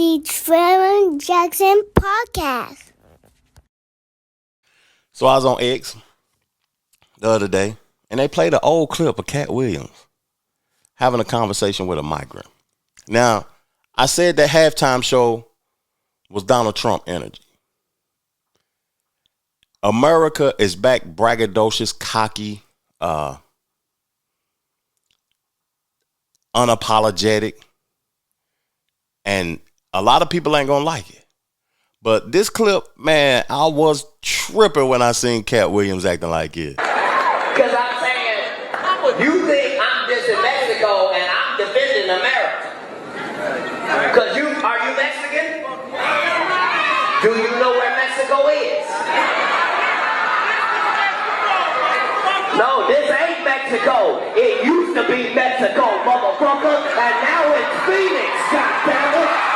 the Trevor Jackson podcast. So I was on X the other day, and they played an old clip of Katt Williams having a conversation with a migrant. Now, I said that halftime show was Donald Trump energy. America is back braggadocious, cocky, unapologetic, and a lot of people ain't gonna like it. But this clip, man, I was tripping when I seen Katt Williams acting like it. Because I'm saying, you think I'm just in Mexico and I'm defending America. Because are you Mexican? Do you know where Mexico is? No, this ain't Mexico. It used to be Mexico, motherfucker, and now it's Phoenix, goddammit.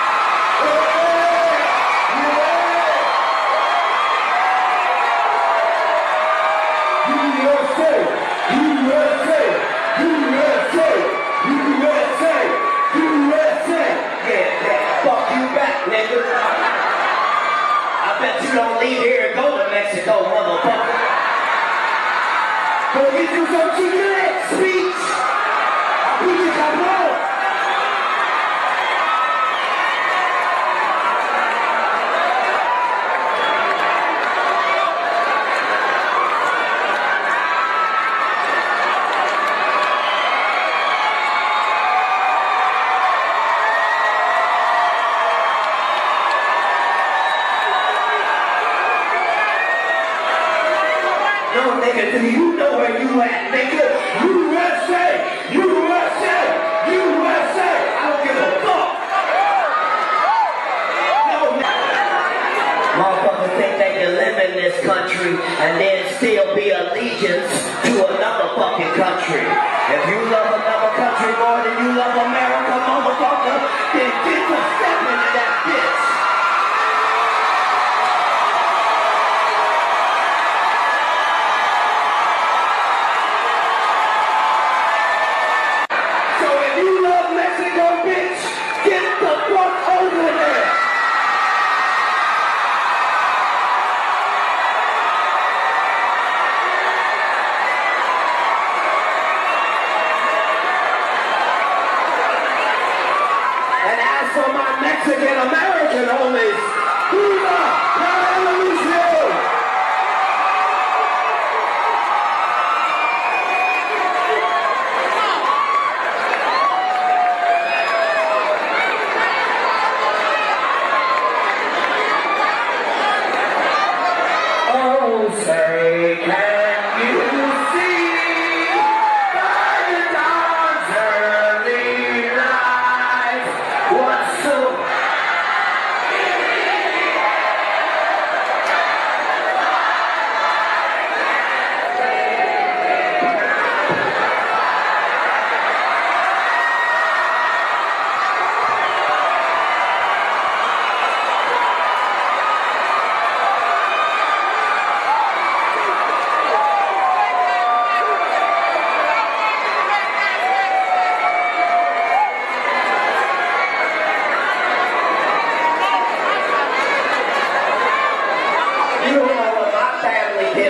Nigga. I bet you don't leave here and go to Mexico, motherfucker. Go get you some chicken speech. Pinche cabrón. No, nigga, do you know where you at, nigga? USA! USA! USA! I don't give a fuck! No, motherfuckers think they can live in this country and then still be allegiance to another fucking country. If you love another country more than you love America, motherfucker, then get to step into that bitch. For my Mexican American homies, Viva la Revolution! Oh, say, can you see by the dawn's early light what's so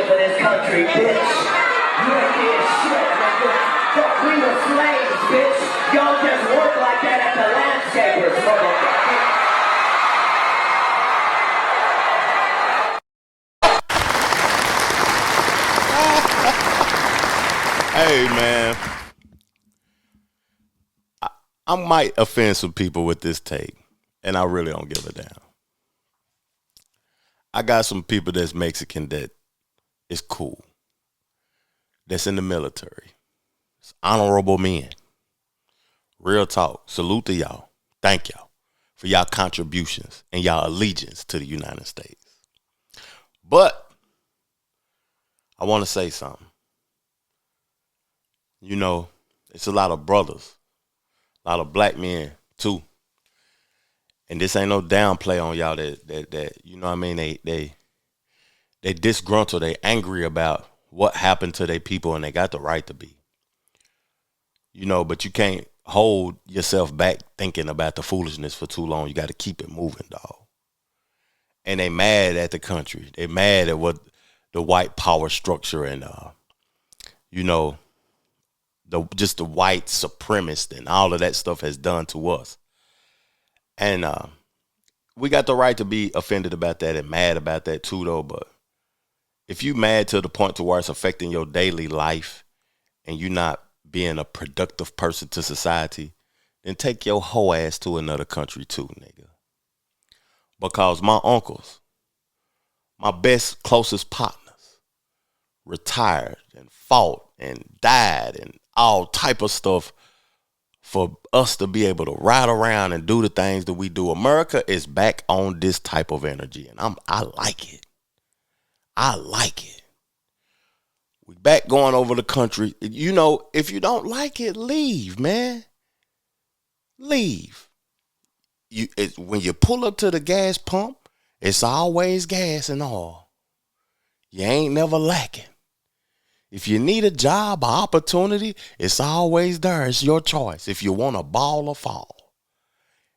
for this country, bitch. You ain't did shit, nigga. Fuck, we were slaves, bitch. Y'all just work like that at the landscapers, motherfucker. Hey, man. I might offend some people with this take, and I really don't give a damn. I got some people that's Mexican that is cool, that's in the military. It's honorable men. Real talk. Salute to y'all. Thank y'all for y'all contributions and y'all allegiance to the United States. But I want to say something. You know, it's a lot of brothers, a lot of black men too. And this ain't no downplay on y'all that you know what I mean, they disgruntled, they angry about what happened to their people, and they got the right to be. You know, but you can't hold yourself back thinking about the foolishness for too long. You got to keep it moving, dog. And they mad at the country. They mad at what the white power structure and just the white supremacist and all of that stuff has done to us. And we got the right to be offended about that and mad about that too, though. But if you mad to the point to where it's affecting your daily life and you not being a productive person to society, then take your whole ass to another country too, nigga. Because my uncles, my best, closest partners, retired and fought and died and all type of stuff for us to be able to ride around and do the things that we do. America is back on this type of energy, and I like it. I like it. We back going over the country. You know, if you don't like it, leave, man. Leave. When you pull up to the gas pump, it's always gas and oil. You ain't never lacking. If you need a job or opportunity, it's always there. It's your choice if you want to ball or fall.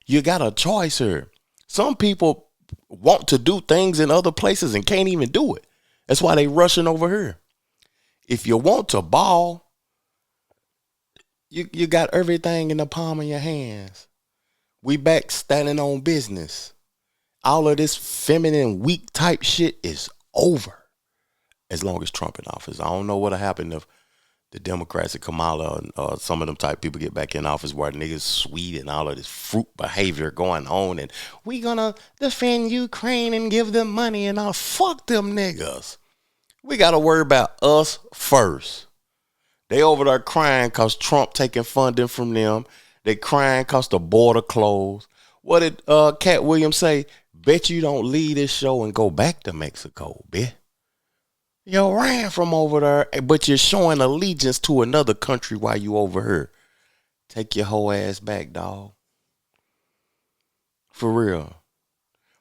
You got a choice here. Some people want to do things in other places and can't even do it. That's why they rushing over here. If you want to ball, you got everything in the palm of your hands. We back standing on business. All of this feminine, weak type shit is over. As long as Trump in office. I don't know what'll happen if the Democrats and Kamala and some of them type people get back in office where niggas sweet and all of this fruit behavior going on and we gonna defend Ukraine and give them money and all. Fuck them niggas. We gotta worry about us first. They over there crying cause Trump taking funding from them. They crying cause the border closed. What did Katt Williams say? Bet you don't leave this show and go back to Mexico, bitch. You ran from over there, but you're showing allegiance to another country while you over here. Take your whole ass back, dog. For real.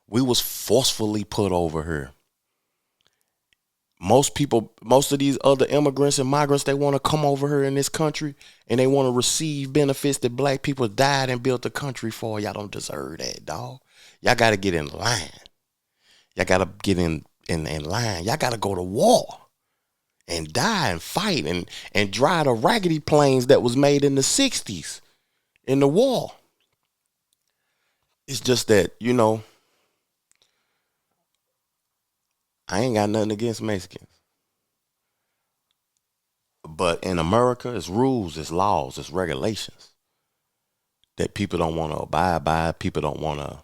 We was forcefully put over here. Most of these other immigrants and migrants, they want to come over here in this country and they want to receive benefits that black people died and built the country for. Y'all don't deserve that, dog. Y'all got to get in line. Y'all got to get in line. Y'all got to go to war and die and fight and drive the raggedy planes that was made in the 60s in the war. It's just that, I ain't got nothing against Mexicans. But in America, it's rules, it's laws, it's regulations that people don't want to abide by, people don't want to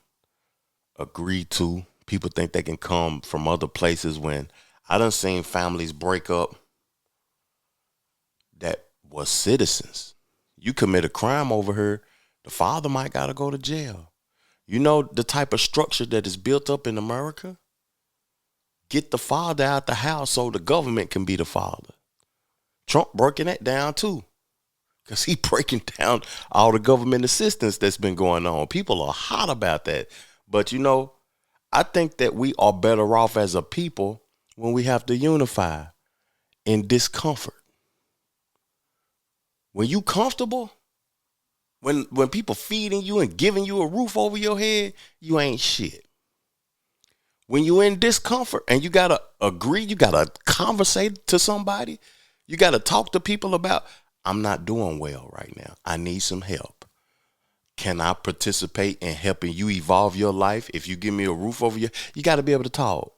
agree to. People think they can come from other places when I done seen families break up that was citizens. You commit a crime over here, the father might got to go to jail. You know the type of structure that is built up in America? Get the father out the house so the government can be the father. Trump breaking that down too. Because he breaking down all the government assistance that's been going on. People are hot about that. But I think that we are better off as a people when we have to unify in discomfort. When you comfortable, when people feeding you and giving you a roof over your head, you ain't shit. When you in discomfort and you got to agree, you got to conversate to somebody, you got to talk to people about, I'm not doing well right now. I need some help. Can I participate in helping you evolve your life? If you give me a roof over you got to be able to talk.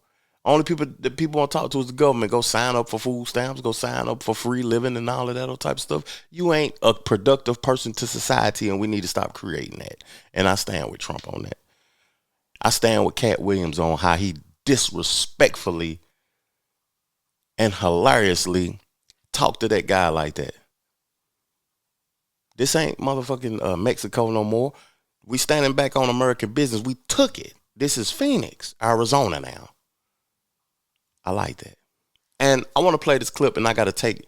Only people that people want to talk to is the government. Go sign up for food stamps, go sign up for free living and all of that type of stuff. You ain't a productive person to society and we need to stop creating that. And I stand with Trump on that. I stand with Katt Williams on how he disrespectfully and hilariously talked to that guy like that. This ain't motherfucking Mexico no more. We standing back on American business. We took it. This is Phoenix, Arizona now. I like that. And I want to play this clip and I got to take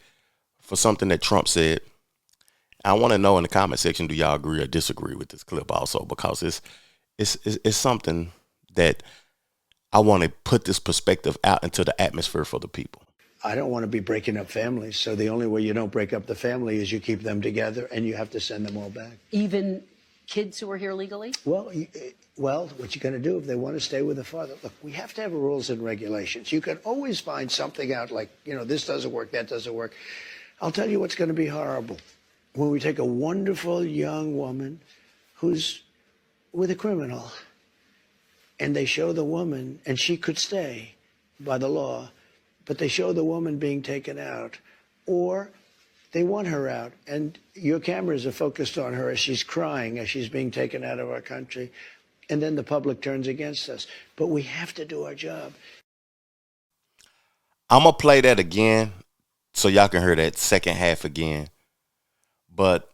for something that Trump said. I want to know in the comment section, do y'all agree or disagree with this clip also? Because it's something that I want to put this perspective out into the atmosphere for the people. I don't want to be breaking up families. So the only way you don't break up the family is you keep them together and you have to send them all back. Even kids who are here legally? Well, what you're going to do if they want to stay with the father? Look, we have to have rules and regulations. You can always find something out like, this doesn't work, that doesn't work. I'll tell you what's going to be horrible. When we take a wonderful young woman who's with a criminal and they show the woman, and she could stay by the law, but they show the woman being taken out, or they want her out, and your cameras are focused on her as she's crying, as she's being taken out of our country, and then the public turns against us. But we have to do our job. I'm going to play that again so y'all can hear that second half again. But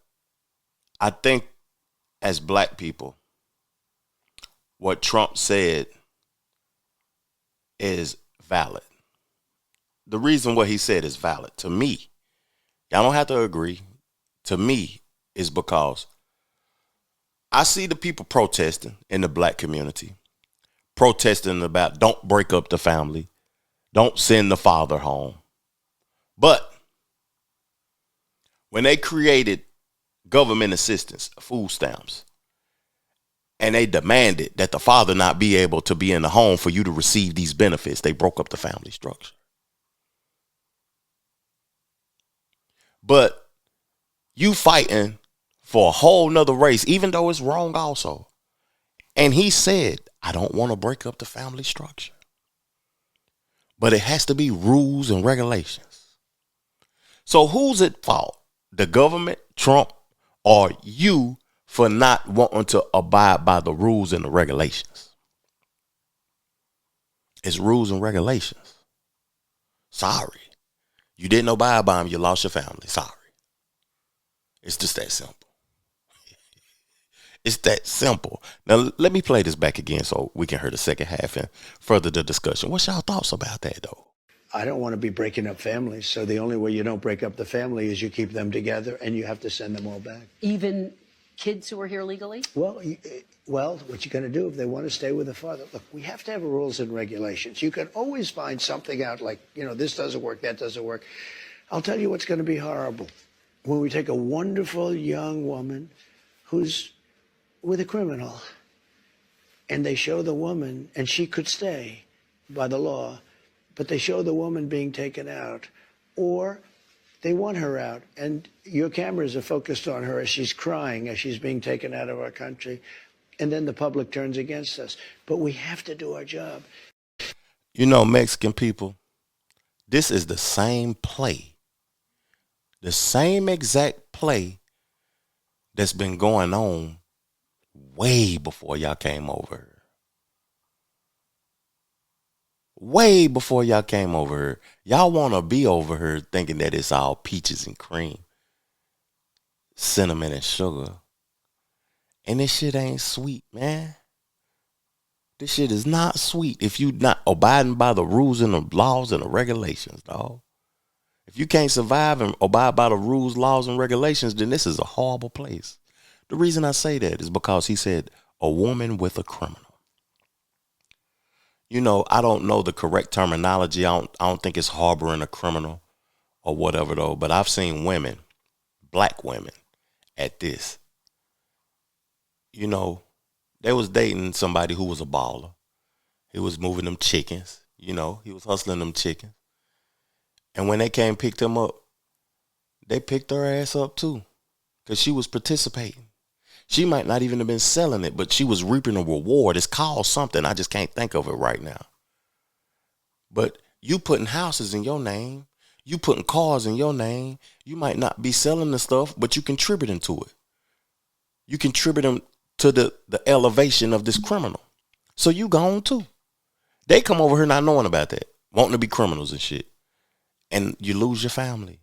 I think as black people, what Trump said is valid. The reason what he said is valid to me. Y'all don't have to agree. To me, is because I see the people protesting in the black community, protesting about don't break up the family, don't send the father home. But when they created government assistance, food stamps, and they demanded that the father not be able to be in the home for you to receive these benefits, they broke up the family structure. But you fighting for a whole nother race, even though it's wrong also. And he said, I don't want to break up the family structure. But it has to be rules and regulations. So who's at fault? The government, Trump, or you for not wanting to abide by the rules and the regulations? It's rules and regulations. Sorry. You didn't abide by them, you lost your family. Sorry. It's just that simple. It's that simple. Now, let me play this back again so we can hear the second half and further the discussion. What's y'all thoughts about that, though? I don't want to be breaking up families. So the only way you don't break up the family is you keep them together and you have to send them all back. Even kids who are here legally? Well, what you're going to do if they want to stay with the father? Look, we have to have rules and regulations. You can always find something out like, this doesn't work, that doesn't work. I'll tell you what's going to be horrible. When we take a wonderful young woman who's with a criminal and they show the woman, and she could stay by the law, but they show the woman being taken out, or they want her out, and your cameras are focused on her as she's crying, as she's being taken out of our country, and then the public turns against us. But we have to do our job. Mexican people, this is the same play. The same exact play that's been going on way before y'all came over here. Way before y'all came over here. Y'all want to be over here thinking that it's all peaches and cream, cinnamon and sugar. And this shit ain't sweet, man. This shit is not sweet if you not abiding by the rules and the laws and the regulations, dog. If you can't survive and abide by the rules, laws, and regulations, then this is a horrible place. The reason I say that is because he said a woman with a criminal. I don't know the correct terminology. I don't think it's harboring a criminal or whatever, though. But I've seen women, black women, at this. They was dating somebody who was a baller. He was moving them chickens. He was hustling them chickens. And when they came and picked him up, they picked her ass up too, because she was participating. She might not even have been selling it, but she was reaping a reward. It's called something. I just can't think of it right now. But you putting houses in your name. You putting cars in your name. You might not be selling the stuff, but you contributing to it. You contributing to the elevation of this criminal. So you gone too. They come over here not knowing about that, wanting to be criminals and shit. And you lose your family.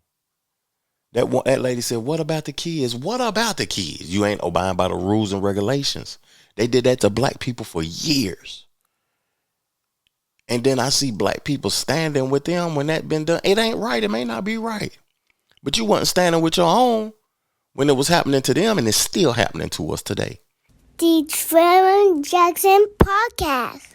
That lady said, what about the kids? What about the kids? You ain't abiding by the rules and regulations. They did that to black people for years. And then I see black people standing with them when that been done. It ain't right. It may not be right. But you wasn't standing with your own when it was happening to them, and it's still happening to us today. The Trevor Jackson Podcast.